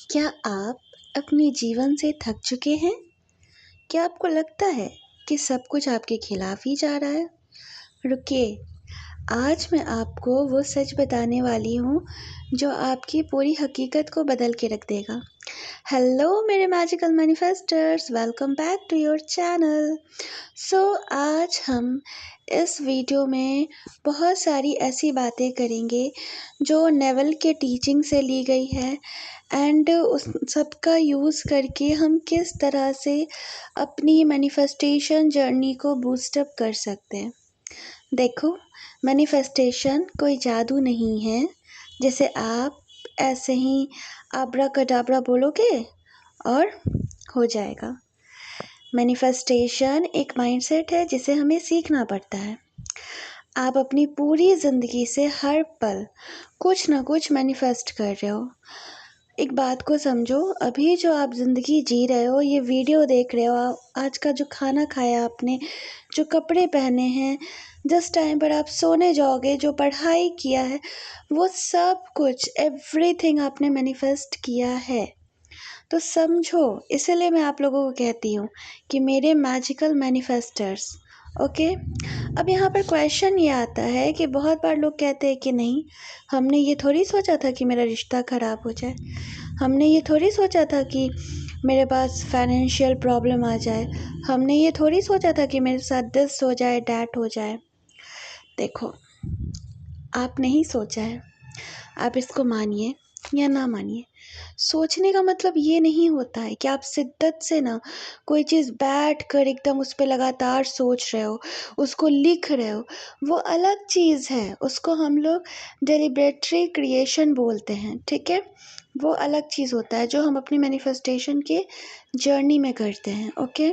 क्या आप अपने जीवन से थक चुके हैं? क्या आपको लगता है कि सब कुछ आपके खिलाफ ही जा रहा है? रुकिए, आज मैं आपको वो सच बताने वाली हूँ जो आपकी पूरी हकीकत को बदल के रख देगा। हेलो मेरे magical manifesters, welcome back to your channel. आज हम इस वीडियो में बहुत सारी ऐसी बातें करेंगे जो नेवल के टीचिंग से ली गई है एंड उस सबका यूज़ करके हम किस तरह से अपनी मैनिफेस्टेशन जर्नी को बूस्टअप कर सकते हैं। देखो, मैनिफेस्टेशन कोई जादू नहीं है। जैसे आप ऐसे ही आब्राकडाब्रा बोलोगे और हो जाएगा। मैनिफेस्टेशन एक माइंडसेट है जिसे हमें सीखना पड़ता है। आप अपनी पूरी ज़िंदगी से हर पल कुछ ना कुछ मैनिफेस्ट कर रहे हो। एक बात को समझो, अभी जो आप ज़िंदगी जी रहे हो, ये वीडियो देख रहे हो, आज का जो खाना खाया आपने, जो कपड़े पहने हैं, जिस टाइम पर आप सोने जाओगे, जो पढ़ाई किया है, वो सब कुछ एवरीथिंग आपने मैनिफेस्ट किया है। तो समझो, इसीलिए मैं आप लोगों को कहती हूँ कि मेरे मैजिकल मैनिफेस्टर्स, ओके। अब यहाँ पर क्वेश्चन ये आता है कि बहुत बार लोग कहते हैं कि नहीं, हमने ये थोड़ी सोचा था कि मेरा रिश्ता ख़राब हो जाए, हमने ये थोड़ी सोचा था कि मेरे पास फाइनेंशियल प्रॉब्लम आ जाए, हमने ये थोड़ी सोचा था कि मेरे साथ दिस हो जाए, डैट हो जाए। देखो, आप नहीं सोचा है, आप इसको मानिए या ना मानिए। सोचने का मतलब ये नहीं होता है कि आप शिद्दत से ना कोई चीज़ बैठ कर एकदम उस पर लगातार सोच रहे हो, उसको लिख रहे हो। वो अलग चीज़ है, उसको हम लोग डेलिब्रेटरी क्रिएशन बोलते हैं, ठीक है। वो अलग चीज़ होता है जो हम अपनी मैनिफेस्टेशन के जर्नी में करते हैं, ओके।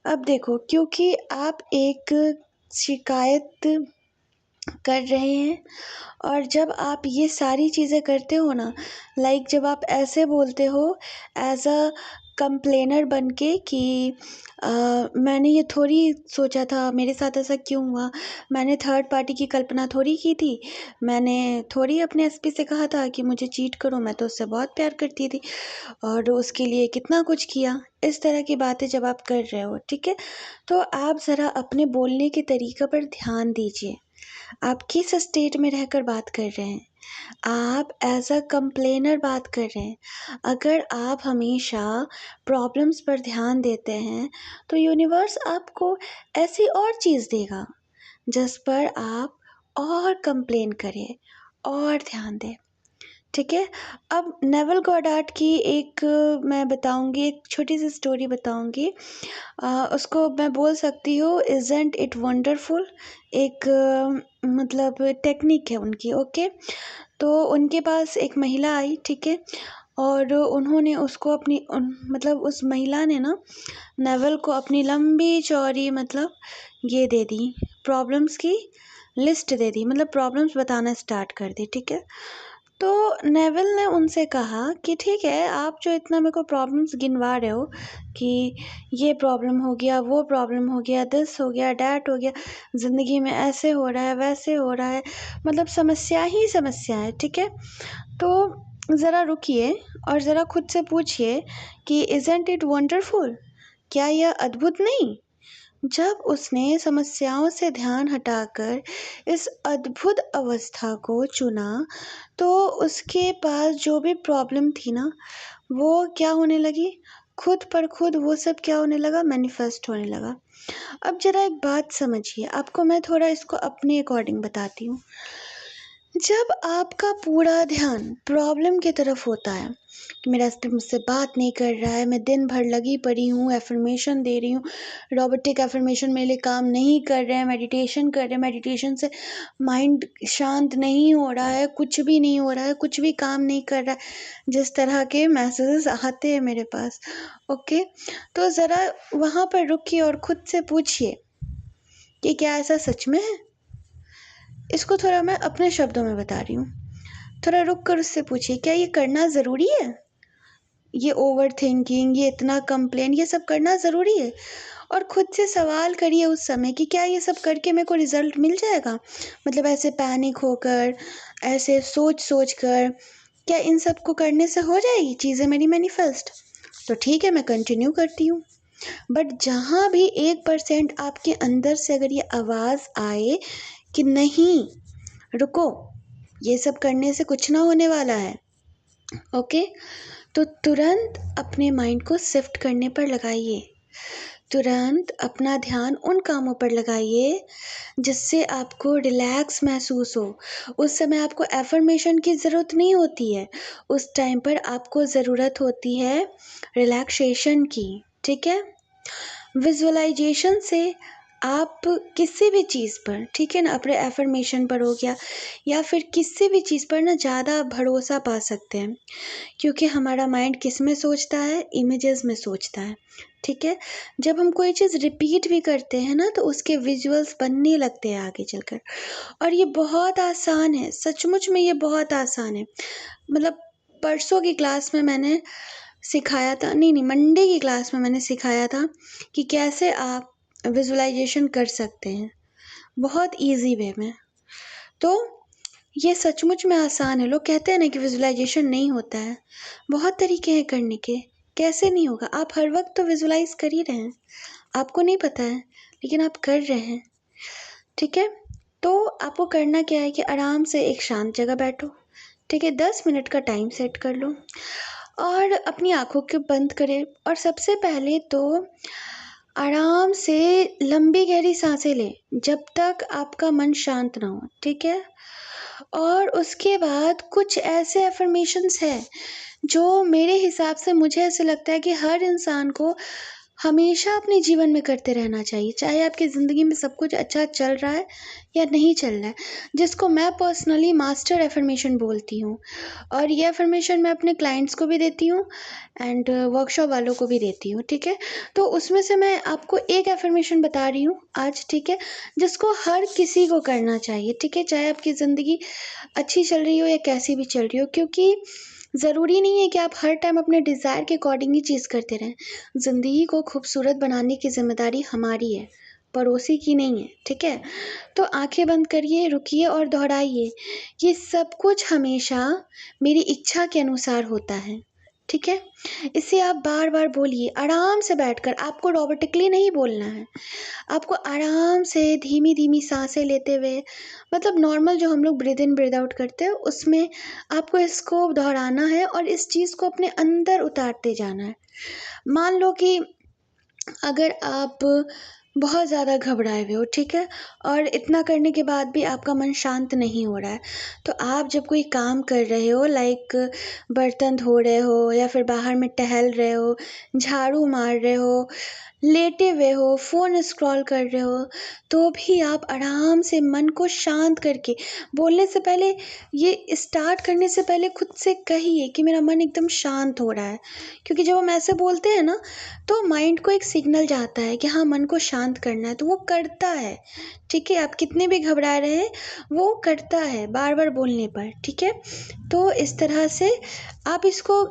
अब देखो, क्योंकि आप एक शिकायत कर रहे हैं और जब आप ये सारी चीज़ें करते हो ना, लाइक जब आप ऐसे बोलते हो एज अ कंप्लेनर बन के कि मैंने ये थोड़ी सोचा था, मेरे साथ ऐसा क्यों हुआ, मैंने थर्ड पार्टी की कल्पना थोड़ी की थी, मैंने थोड़ी अपने एसपी से कहा था कि मुझे चीट करो, मैं तो उससे बहुत प्यार करती थी और उसके लिए कितना कुछ किया। इस तरह की बातें जब आप कर रहे हो, ठीक है, तो आप ज़रा अपने बोलने के तरीक़ा पर ध्यान दीजिए। आप किस स्टेट में रहकर बात कर रहे हैं? आप एज अ कंप्लेनर बात कर रहे हैं। अगर आप हमेशा प्रॉब्लम्स पर ध्यान देते हैं तो यूनिवर्स आपको ऐसी और चीज़ देगा जिस पर आप और कंप्लेन करें और ध्यान दें, ठीक है। अब नेवल गॉडार्ड की एक मैं बताऊंगी, एक छोटी सी स्टोरी बताऊंगी। उसको मैं बोल सकती हूँ इज़न्ट इट वंडरफुल। एक मतलब टेक्निक है उनकी, ओके। तो उनके पास एक महिला आई, ठीक है, और उन्होंने उसको अपनी मतलब उस महिला ने ना नेवल को अपनी लंबी चौड़ी मतलब ये दे दी, प्रॉब्लम्स की लिस्ट दे दी, मतलब प्रॉब्लम्स बताना स्टार्ट कर दी, ठीक है। तो नेवल ने उनसे कहा कि ठीक है, आप जो इतना मेरे को प्रॉब्लम्स गिनवा रहे हो कि ये प्रॉब्लम हो गया, वो प्रॉब्लम हो गया, दिस हो गया, डैट हो गया, ज़िंदगी में ऐसे हो रहा है, वैसे हो रहा है, मतलब समस्या ही समस्या है, ठीक है। तो ज़रा रुकिए और ज़रा खुद से पूछिए कि इज़न्ट इट वंडरफुल, क्या यह अद्भुत नहीं? जब उसने समस्याओं से ध्यान हटाकर इस अद्भुत अवस्था को चुना, तो उसके पास जो भी प्रॉब्लम थी ना, वो क्या होने लगी, खुद पर खुद वो सब क्या होने लगा, मैनिफेस्ट होने लगा। अब ज़रा एक बात समझिए, आपको मैं थोड़ा इसको अपने अकॉर्डिंग बताती हूँ। जब आपका पूरा ध्यान प्रॉब्लम की तरफ होता है कि मेरा हस्बैंड मुझसे बात नहीं कर रहा है, मैं दिन भर लगी पड़ी हूँ, एफर्मेशन दे रही हूँ, रोबोटिक एफर्मेशन मेरे लिए काम नहीं कर रहे हैं, मेडिटेशन कर रहे हैं, मेडिटेशन से माइंड शांत नहीं हो रहा है, कुछ भी नहीं हो रहा है, कुछ भी काम नहीं कर रहा है, जिस तरह के मैसेजेस आते हैं मेरे पास, ओके। तो ज़रा वहाँ पर रुकिए और खुद से पूछिए कि क्या ऐसा सच में है। इसको थोड़ा मैं अपने शब्दों में बता रही हूँ। थोड़ा रुक कर उससे पूछिए, क्या ये करना ज़रूरी है? ये ओवर थिंकिंग, ये इतना कंप्लेन, ये सब करना ज़रूरी है? और खुद से सवाल करिए उस समय कि क्या ये सब करके मेरे को रिज़ल्ट मिल जाएगा? मतलब ऐसे पैनिक होकर, ऐसे सोच-सोच कर क्या इन सब को करने से हो जाएगी चीज़ें मेरी मैनिफेस्ट? तो ठीक है, मैं कंटिन्यू करती हूँ। बट जहाँ भी 1% आपके अंदर से अगर ये आवाज़ आए कि नहीं रुको, ये सब करने से कुछ ना होने वाला है, ओके, तो तुरंत अपने माइंड को शिफ्ट करने पर लगाइए। तुरंत अपना ध्यान उन कामों पर लगाइए जिससे आपको रिलैक्स महसूस हो। उस समय आपको एफर्मेशन की ज़रूरत नहीं होती है, उस टाइम पर आपको ज़रूरत होती है रिलैक्सेशन की, ठीक है। विजुअलाइजेशन से आप किसी भी चीज़ पर, ठीक है ना, अपने एफर्मेशन पर हो गया या फिर किसी भी चीज़ पर ना ज़्यादा भरोसा पा सकते हैं, क्योंकि हमारा माइंड किस में सोचता है, इमेजेस में सोचता है, ठीक है। जब हम कोई चीज़ रिपीट भी करते हैं ना तो उसके विजुअल्स बनने लगते हैं आगे चलकर। और ये बहुत आसान है, सचमुच में ये बहुत आसान है। मतलब परसों की क्लास में मैंने सिखाया था, नहीं मंडे की क्लास में मैंने सिखाया था कि कैसे आप विजुअलाइजेशन कर सकते हैं बहुत इजी वे में। तो ये सचमुच में आसान है। लोग कहते हैं ना कि विजुअलाइजेशन नहीं होता है, बहुत तरीके हैं करने के। कैसे नहीं होगा? आप हर वक्त तो विजुअलाइज कर ही रहे हैं, आपको नहीं पता है लेकिन आप कर रहे हैं, ठीक है। तो आपको करना क्या है कि आराम से एक शांत जगह बैठो, ठीक है, 10 मिनट का टाइम सेट कर लो और अपनी आंखों को बंद करें। और सबसे पहले तो आराम से लंबी गहरी सांसें लें जब तक आपका मन शांत ना हो, ठीक है। और उसके बाद कुछ ऐसे अफर्मेशंस हैं जो मेरे हिसाब से मुझे ऐसे लगता है कि हर इंसान को हमेशा अपने जीवन में करते रहना चाहिए, चाहे आपकी ज़िंदगी में सब कुछ अच्छा चल रहा है या नहीं चल रहा है, जिसको मैं पर्सनली मास्टर एफर्मेशन बोलती हूँ। और ये एफर्मेशन मैं अपने क्लाइंट्स को भी देती हूँ एंड वर्कशॉप वालों को भी देती हूँ, ठीक है। तो उसमें से मैं आपको एक एफर्मेशन बता रही हूँ आज, ठीक है, जिसको हर किसी को करना चाहिए, ठीक है, चाहे आपकी ज़िंदगी अच्छी चल रही हो या कैसी भी चल रही हो। क्योंकि ज़रूरी नहीं है कि आप हर टाइम अपने डिज़ायर के अकॉर्डिंग ही चीज़ करते रहें। ज़िंदगी को खूबसूरत बनाने की ज़िम्मेदारी हमारी है, पड़ोसी की नहीं है, ठीक है। तो आंखें बंद करिए, रुकिए और दोहराइए, ये सब कुछ हमेशा मेरी इच्छा के अनुसार होता है, ठीक है। इसे आप बार बार बोलिए आराम से बैठकर, आपको रोबोटिकली नहीं बोलना है, आपको आराम से धीमी धीमी सांसें लेते हुए, मतलब नॉर्मल जो हम लोग ब्रीद इन ब्रीद आउट करते हैं उसमें आपको इसको दोहराना है और इस चीज़ को अपने अंदर उतारते जाना है। मान लो कि अगर आप बहुत ज़्यादा घबराए हुए हो, ठीक है, और इतना करने के बाद भी आपका मन शांत नहीं हो रहा है, तो आप जब कोई काम कर रहे हो, लाइक बर्तन धो रहे हो या फिर बाहर में टहल रहे हो, झाड़ू मार रहे हो, लेटे हुए हो, फ़ोन स्क्रॉल कर रहे हो, तो भी आप आराम से मन को शांत करके, बोलने से पहले, ये स्टार्ट करने से पहले खुद से कहिए कि मेरा मन एकदम शांत हो रहा है। क्योंकि जब हम ऐसे बोलते हैं ना तो माइंड को एक सिग्नल जाता है कि हाँ मन को शांत करना है, तो वो करता है, ठीक है। आप कितने भी घबरा रहे हैं वो करता है बार बार बोलने पर, ठीक है। तो इस तरह से आप इसको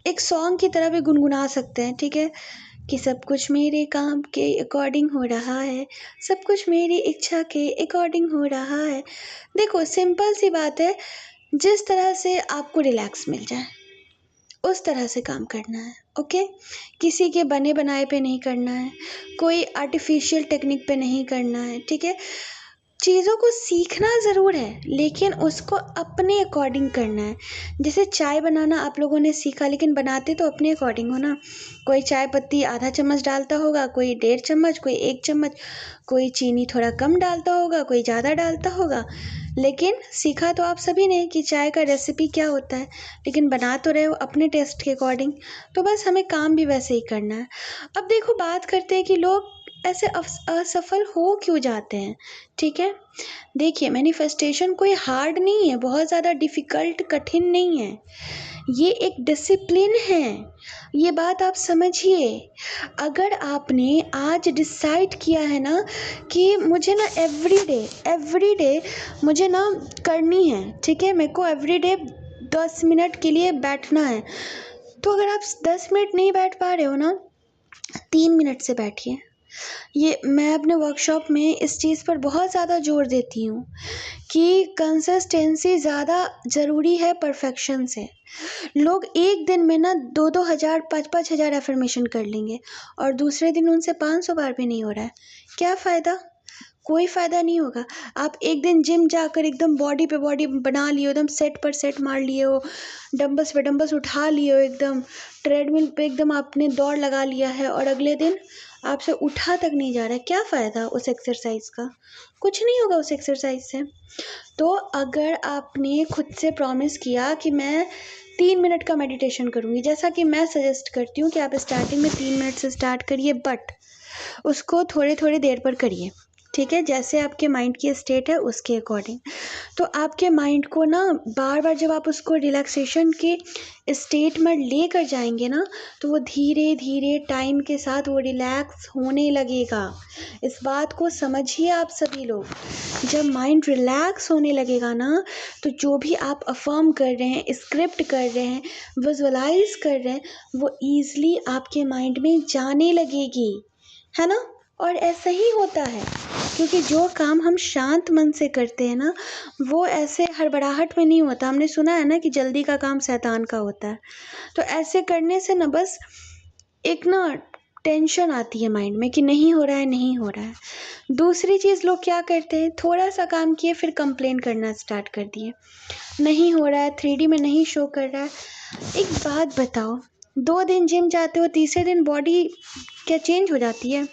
एक सॉन्ग की तरह भी गुनगुना सकते हैं, ठीक है, कि सब कुछ मेरे काम के अकॉर्डिंग हो रहा है, सब कुछ मेरी इच्छा के अकॉर्डिंग हो रहा है। देखो सिंपल सी बात है, जिस तरह से आपको रिलैक्स मिल जाए उस तरह से काम करना है, ओके। किसी के बने बनाए पे नहीं करना है, कोई आर्टिफिशियल टेक्निक पे नहीं करना है, ठीक है। चीज़ों को सीखना ज़रूर है लेकिन उसको अपने अकॉर्डिंग करना है। जैसे चाय बनाना आप लोगों ने सीखा लेकिन बनाते तो अपने अकॉर्डिंग हो ना। कोई चाय पत्ती आधा चम्मच डालता होगा, कोई 1.5 चम्मच, कोई 1 चम्मच, कोई चीनी थोड़ा कम डालता होगा, कोई ज़्यादा डालता होगा। लेकिन सीखा तो आप सभी ने कि चाय का रेसिपी क्या होता है, लेकिन बना तो रहे हो अपने टेस्ट के अकॉर्डिंग। तो बस हमें काम भी वैसे ही करना है। अब देखो बात करते हैं कि लोग ऐसे असफल हो क्यों जाते हैं, ठीक है। देखिए मैनिफेस्टेशन कोई हार्ड नहीं है, बहुत ज़्यादा डिफ़िकल्ट कठिन नहीं है, ये एक डिसिप्लिन है। ये बात आप समझिए। अगर आपने आज डिसाइड किया है ना कि मुझे ना एवरीडे मुझे ना करनी है, ठीक है, मेरे को एवरीडे 10 मिनट के लिए बैठना है, तो अगर आप 10 मिनट नहीं बैठ पा रहे हो ना, 3 मिनट से बैठिए, ये मैं अपने वर्कशॉप में इस चीज़ पर बहुत ज़्यादा जोर देती हूँ कि कंसिस्टेंसी ज़्यादा ज़रूरी है परफेक्शन से। लोग एक दिन में ना 2-2 हज़ार 5-5 हज़ार एफ़र्मेशन कर लेंगे और दूसरे दिन उनसे 500 बार भी नहीं हो रहा है। क्या फ़ायदा? कोई फ़ायदा नहीं होगा। आप एक दिन जिम जाकर एकदम बॉडी पे बॉडी बना लिए हो, एकदम सेट पर सेट मार लिए हो, डंबल्स पे डंबल्स उठा लिए हो, एकदम ट्रेडमिल पे एकदम आपने दौड़ लगा लिया है और अगले दिन आपसे उठा तक नहीं जा रहा है। क्या फ़ायदा उस एक्सरसाइज़ का? कुछ नहीं होगा उस एक्सरसाइज़ से। तो अगर आपने खुद से प्रॉमिस किया कि मैं 3 मिनट का मेडिटेशन करूँगी, जैसा कि मैं सजेस्ट करती हूँ कि आप स्टार्टिंग में 3 मिनट से स्टार्ट करिए, बट उसको थोड़े-थोड़े देर पर करिए, ठीक है? जैसे आपके माइंड की स्टेट है उसके अकॉर्डिंग। तो आपके माइंड को ना बार-बार जब आप उसको रिलैक्सेशन के स्टेट में लेकर जाएँगे ना, तो वो धीरे-धीरे टाइम के साथ वो रिलैक्स होने लगेगा। इस बात को समझिए आप सभी लोग। जब माइंड रिलैक्स होने लगेगा ना, तो जो भी आप अफ़र्म कर रहे हैं, स्क्रिप्ट कर रहे हैं, विज़ुअलाइज़ कर रहे हैं, वो ईज़िली आपके माइंड में जाने लगेगी, है ना? और ऐसा ही होता है, क्योंकि जो काम हम शांत मन से करते हैं ना, वो ऐसे हड़बड़ाहट में नहीं होता। हमने सुना है ना कि जल्दी का काम शैतान का होता है। तो ऐसे करने से ना बस एक ना टेंशन आती है माइंड में कि नहीं हो रहा है, नहीं हो रहा है। दूसरी चीज़ लोग क्या करते हैं, थोड़ा-सा काम किए फिर कंप्लेन करना स्टार्ट कर दिए। नहीं हो रहा है, 3D में नहीं शो कर रहा है। एक बात बताओ, 2 दिन जिम जाते हो, तीसरे दिन बॉडी क्या चेंज हो जाती है?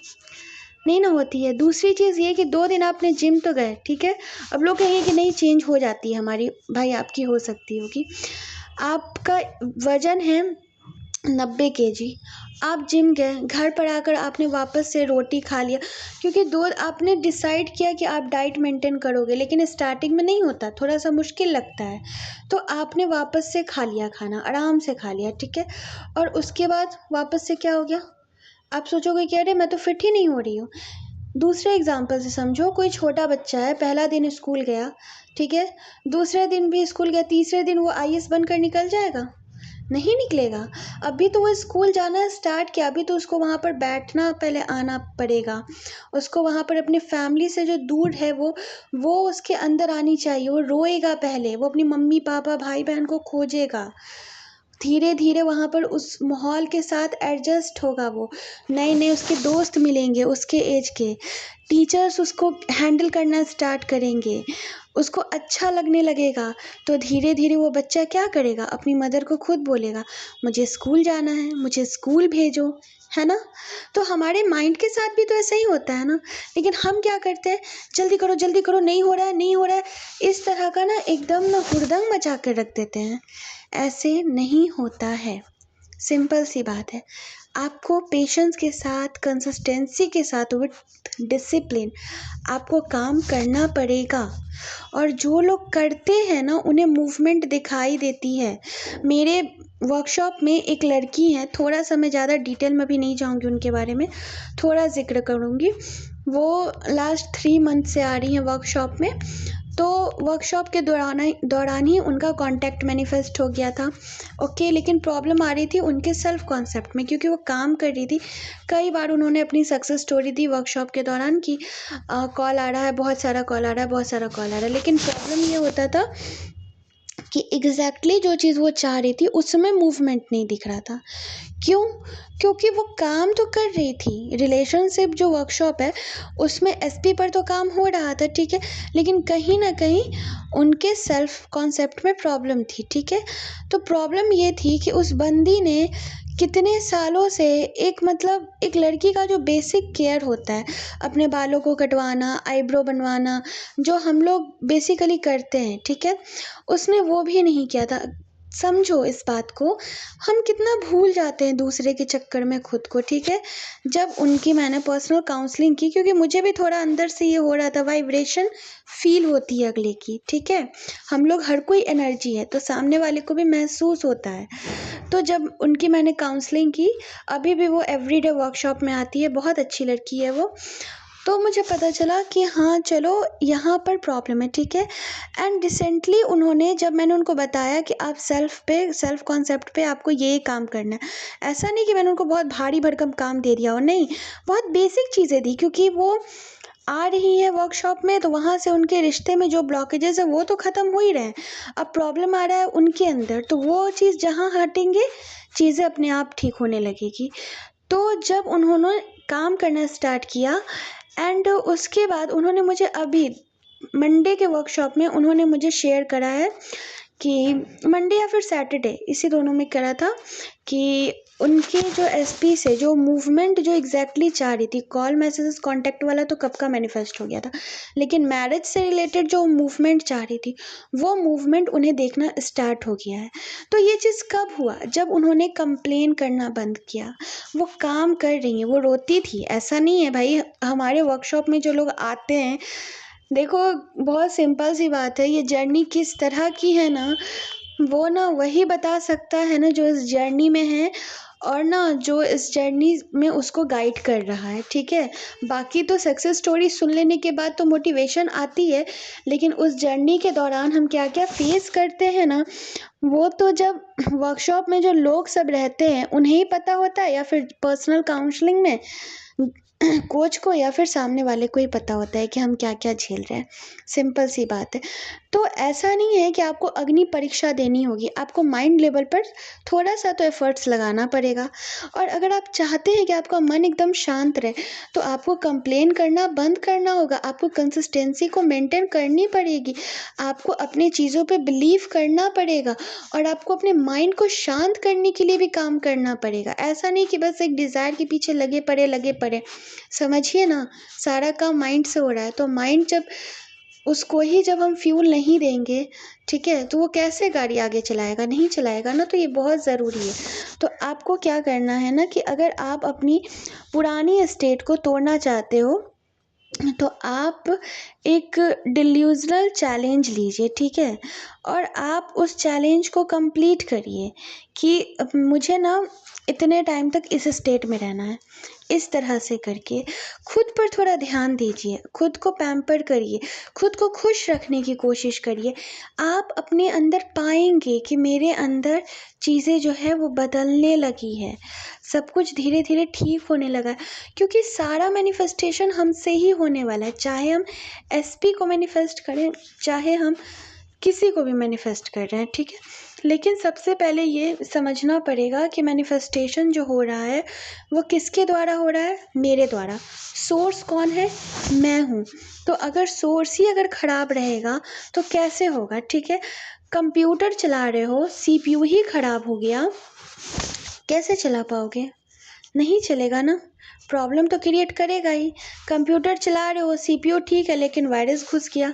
नहीं ना होती है। दूसरी चीज़ ये कि 2 दिन आपने जिम तो गए, ठीक है? अब लोग कहेंगे कि नहीं चेंज हो जाती है हमारी, भाई आपकी हो सकती होगी। आपका वज़न है 90 केजी, आप जिम गए, घर पर आकर आपने वापस से रोटी खा लिया, क्योंकि 2 आपने डिसाइड किया कि आप डाइट मेंटेन करोगे, लेकिन स्टार्टिंग में नहीं होता, थोड़ा-सा मुश्किल लगता है। तो आपने वापस से खा लिया खाना, आराम से खा लिया, ठीक है? और उसके बाद वापस से क्या हो गया? आप सोचोगे कि अरे मैं तो फिट ही नहीं हो रही हूँ। दूसरे एग्जाम्पल से समझो, कोई छोटा बच्चा है, पहला दिन स्कूल गया, ठीक है? दूसरे दिन भी स्कूल गया, तीसरे दिन वो आईएएस बनकर निकल जाएगा? नहीं निकलेगा। अभी तो वो स्कूल जाना स्टार्ट किया, अभी तो उसको वहाँ पर बैठना पहले आना पड़ेगा। उसको वहाँ पर अपनी फैमिली से जो दूर है वो उसके अंदर आनी चाहिए। वो रोएगा पहले, वो अपनी मम्मी-पापा, भाई-बहन को खोजेगा। धीरे-धीरे वहाँ पर उस माहौल के साथ एडजस्ट होगा वो। नए-नए उसके दोस्त मिलेंगे उसके ऐज के। टीचर्स उसको हैंडल करना स्टार्ट करेंगे। उसको अच्छा लगने लगेगा, तो धीरे-धीरे वो बच्चा क्या करेगा? अपनी मदर को खुद बोलेगा, मुझे स्कूल जाना है, मुझे स्कूल भेजो, है ना? तो हमारे माइंड के साथ भी तो ऐसा ही होता है ना। लेकिन हम क्या करते हैं, जल्दी करो, नहीं हो रहा है, नहीं हो रहा है। इस तरह का ना एकदम ना हुड़दंग मचा कर रख देते हैं। ऐसे नहीं होता है। सिंपल सी बात है। आपको पेशेंस के साथ, कंसिस्टेंसी के साथ, विथ डिसिप्लिन आपको काम करना पड़ेगा। और जो लोग करते हैं ना, उन्हें मूवमेंट दिखाई देती है। मेरे वर्कशॉप में एक लड़की है, थोड़ा-सा मैं ज़्यादा डिटेल में भी नहीं जाऊँगी उनके बारे में, थोड़ा ज़िक्र करूँगी। वो लास्ट 3 मंथ से आ रही हैं वर्कशॉप में। तो वर्कशॉप के दौरान ही उनका कॉन्टैक्ट मैनिफेस्ट हो गया था। ओके, लेकिन प्रॉब्लम आ रही थी उनके सेल्फ कॉन्सेप्ट में, क्योंकि वो काम कर रही थी। कई बार उन्होंने अपनी सक्सेस स्टोरी दी वर्कशॉप के दौरान कि कॉल आ रहा है, बहुत सारा कॉल आ रहा है, बहुत सारा कॉल आ रहा है। लेकिन प्रॉब्लम ये होता था कि एग्ज़ैक्टली जो चीज़ वो चाह रही थी उसमें मूवमेंट नहीं दिख रहा था। क्यों? क्योंकि वो काम तो कर रही थी। रिलेशनशिप जो वर्कशॉप है उसमें एसपी पर तो काम हो रहा था, ठीक है? लेकिन कहीं न कहीं उनके सेल्फ कॉन्सेप्ट में प्रॉब्लम थी, ठीक है? तो प्रॉब्लम ये थी कि उस बंदी ने कितने सालों से एक लड़की का जो बेसिक केयर होता है, अपने बालों को कटवाना, आईब्रो बनवाना, जो हम लोग बेसिकली करते हैं, ठीक है? उसने वो भी नहीं किया था। समझो इस बात को, हम कितना भूल जाते हैं दूसरे के चक्कर में खुद को, ठीक है? जब उनकी मैंने पर्सनल काउंसलिंग की, क्योंकि मुझे भी थोड़ा अंदर से ये हो रहा था, वाइब्रेशन फ़ील होती है अगले की, ठीक है? हम लोग, हर कोई एनर्जी है, तो सामने वाले को भी महसूस होता है। तो जब उनकी मैंने काउंसलिंग की, अभी भी वो एवरीडे वर्कशॉप में आती है, बहुत अच्छी लड़की है वो। तो मुझे पता चला कि हाँ चलो यहाँ पर प्रॉब्लम है, ठीक है। एंड रिसेंटली उन्होंने, जब मैंने उनको बताया कि आप सेल्फ कॉन्सेप्ट पे आपको ये काम करना है, ऐसा नहीं कि मैंने उनको बहुत भारी भरकम काम दे दिया हो, नहीं, बहुत बेसिक चीज़ें दी, क्योंकि वो आ रही है वर्कशॉप में तो वहाँ से उनके रिश्ते में जो ब्लॉकेजेस है वो तो ख़त्म हो ही रहे हैं। अब प्रॉब्लम आ रहा है उनके अंदर, तो वो चीज़ जहाँ हटेंगे चीज़ें अपने आप ठीक होने लगेगी। तो जब उन्होंने काम करना स्टार्ट किया एंड उसके बाद उन्होंने मुझे अभी मंडे के वर्कशॉप में उन्होंने मुझे शेयर करा है कि मंडे या फिर सैटरडे, इसी दोनों में करा था कि उनके जो एसपी से जो मूवमेंट जो एग्जैक्टली चाह रही थी, कॉल मैसेजेस कॉन्टैक्ट वाला तो कब का मैनिफेस्ट हो गया था, लेकिन मैरिज से रिलेटेड जो मूवमेंट चाह रही थी वो मूवमेंट उन्हें देखना स्टार्ट हो गया है। तो ये चीज़ कब हुआ, जब उन्होंने कंप्लेन करना बंद किया। वो काम कर रही हैं, वो रोती थी, ऐसा नहीं है भाई। हमारे वर्कशॉप में जो लोग आते हैं, देखो बहुत सिंपल सी बात है, ये जर्नी किस तरह की है ना, वो ना वही बता सकता है ना जो इस जर्नी में है, और ना जो इस जर्नी में उसको गाइड कर रहा है, ठीक है। बाकी तो सक्सेस स्टोरी सुन लेने के बाद तो मोटिवेशन आती है, लेकिन उस जर्नी के दौरान हम क्या क्या फेस करते हैं ना, वो तो जब वर्कशॉप में जो लोग सब रहते हैं उन्हें ही पता होता है, या फिर पर्सनल काउंसलिंग में कोच को या फिर सामने वाले को ही पता होता है कि हम क्या क्या झेल रहे हैं। सिंपल सी बात है। तो ऐसा नहीं है कि आपको अग्नि परीक्षा देनी होगी, आपको माइंड लेवल पर थोड़ा सा तो एफर्ट्स लगाना पड़ेगा। और अगर आप चाहते हैं कि आपका मन एकदम शांत रहे, तो आपको कंप्लेन करना बंद करना होगा, आपको कंसिस्टेंसी को मेंटेन करनी पड़ेगी, आपको अपनी चीज़ों पे बिलीव करना पड़ेगा, और आपको अपने माइंड को शांत करने के लिए भी काम करना पड़ेगा। ऐसा नहीं कि बस एक डिज़ायर के पीछे लगे पड़े। समझिए ना, सारा काम माइंड से हो रहा है, तो माइंड जब उसको ही जब हम फ्यूल नहीं देंगे, ठीक है, तो वो कैसे गाड़ी आगे चलाएगा, नहीं चलाएगा ना। तो ये बहुत ज़रूरी है। तो आपको क्या करना है ना कि अगर आप अपनी पुरानी स्टेट को तोड़ना चाहते हो, तो आप एक डिल्यूजनल चैलेंज लीजिए, ठीक है, और आप उस चैलेंज को कंप्लीट करिए कि मुझे ना इतने टाइम तक इस स्टेट में रहना है, इस तरह से करके खुद पर थोड़ा ध्यान दीजिए, खुद को पैम्पर करिए, खुद को खुश रखने की कोशिश करिए। आप अपने अंदर पाएंगे कि मेरे अंदर चीज़ें जो है वो बदलने लगी है, सब कुछ धीरे धीरे ठीक होने लगा है, क्योंकि सारा मैनिफेस्टेशन हमसे ही होने वाला है। चाहे हम एसपी को मैनिफेस्ट करें, चाहे हम किसी को भी मैनिफेस्ट कर रहे हैं, ठीक है। लेकिन सबसे पहले ये समझना पड़ेगा कि मैनिफेस्टेशन जो हो रहा है वो किसके द्वारा हो रहा है, मेरे द्वारा। सोर्स कौन है, मैं हूँ। तो अगर सोर्स ही अगर ख़राब रहेगा तो कैसे होगा, ठीक है। कंप्यूटर चला रहे हो, सीपीयू ही ख़राब हो गया, कैसे चला पाओगे, नहीं चलेगा ना, प्रॉब्लम तो क्रिएट करेगा ही। कंप्यूटर चला रहे हो, सीपीयू ठीक है, लेकिन वायरस घुस गया,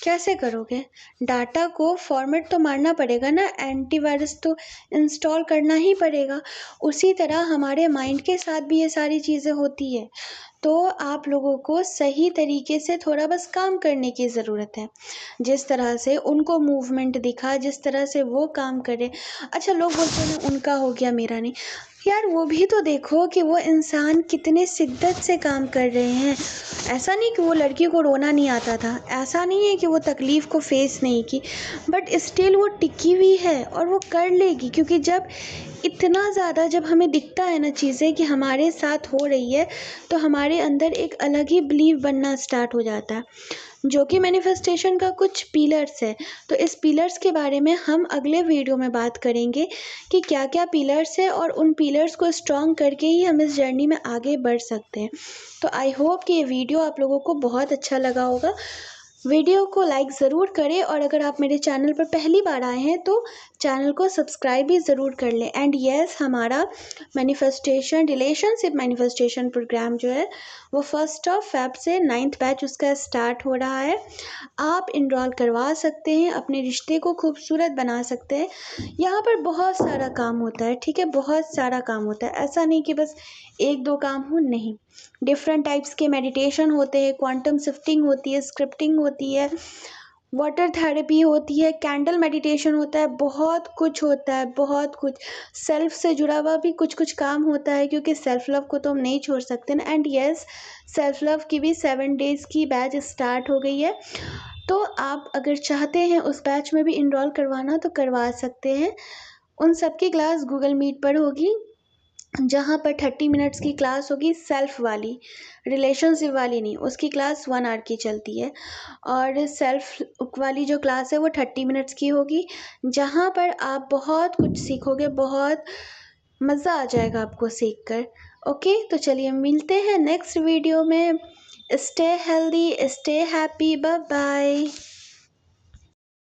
कैसे करोगे। डाटा को फॉर्मेट तो मारना पड़ेगा ना, एंटीवायरस तो इंस्टॉल करना ही पड़ेगा। उसी तरह हमारे माइंड के साथ भी ये सारी चीज़ें होती है। तो आप लोगों को सही तरीके से थोड़ा बस काम करने की ज़रूरत है। जिस तरह से उनको मूवमेंट दिखा, जिस तरह से वो काम करे। अच्छा, लोग बोलते हैं ना उनका हो गया मेरा नहीं, यार वो भी तो देखो कि वो इंसान कितने शिद्दत से काम कर रहे हैं। ऐसा नहीं कि वो लड़की को रोना नहीं आता था, ऐसा नहीं है कि वो तकलीफ़ को फेस नहीं की, बट स्टिल वो टिकी हुई है और वो कर लेगी। क्योंकि जब इतना ज़्यादा जब हमें दिखता है ना चीज़ें कि हमारे साथ हो रही है, तो हमारे अंदर एक अलग ही बिलीव बनना स्टार्ट हो जाता है, जो कि मैनिफेस्टेशन का कुछ पिलर्स है। तो इस पिलर्स के बारे में हम अगले वीडियो में बात करेंगे कि क्या क्या पिलर्स है, और उन पिलर्स को स्ट्रॉन्ग करके ही हम इस जर्नी में आगे बढ़ सकते हैं। तो आई होप कि ये वीडियो आप लोगों को बहुत अच्छा लगा होगा। वीडियो को लाइक ज़रूर करें, और अगर आप मेरे चैनल पर पहली बार आए हैं तो चैनल को सब्सक्राइब भी ज़रूर कर लें। एंड यस, हमारा मैनिफेस्टेशन रिलेशनशिप मैनिफेस्टेशन प्रोग्राम जो है वो 1 फ़रवरी से 9th बैच उसका स्टार्ट हो रहा है। आप इनरोल करवा सकते हैं, अपने रिश्ते को खूबसूरत बना सकते हैं। यहाँ पर बहुत सारा काम होता है, ठीक है, बहुत सारा काम होता है। ऐसा नहीं कि बस 1-2 काम हो, नहीं, डिफरेंट टाइप्स के मेडिटेशन होते हैं, क्वांटम शिफ्टिंग होती है, स्क्रिप्टिंग होती है, वाटर थेरेपी होती है, कैंडल मेडिटेशन होता है, बहुत कुछ होता है, बहुत कुछ। सेल्फ से जुड़ा हुआ भी कुछ कुछ काम होता है, क्योंकि सेल्फ लव को तो हम नहीं छोड़ सकते ना। एंड यस, सेल्फ लव की भी 7 डेज़ की बैच स्टार्ट हो गई है। तो आप अगर चाहते हैं उस बैच में भी इनरोल करवाना तो करवा सकते हैं। उन सब की क्लास गूगल मीट पर होगी, जहाँ पर 30 मिनट्स की क्लास होगी, सेल्फ वाली, रिलेशनशिप वाली नहीं। उसकी क्लास 1 आवर की चलती है। और सेल्फ वाली जो क्लास है वो 30 मिनट्स की होगी, जहाँ पर आप बहुत कुछ सीखोगे, बहुत मज़ा आ जाएगा आपको सीख कर। ओके, तो चलिए मिलते हैं नेक्स्ट वीडियो में। Stay healthy, stay happy, bye bye.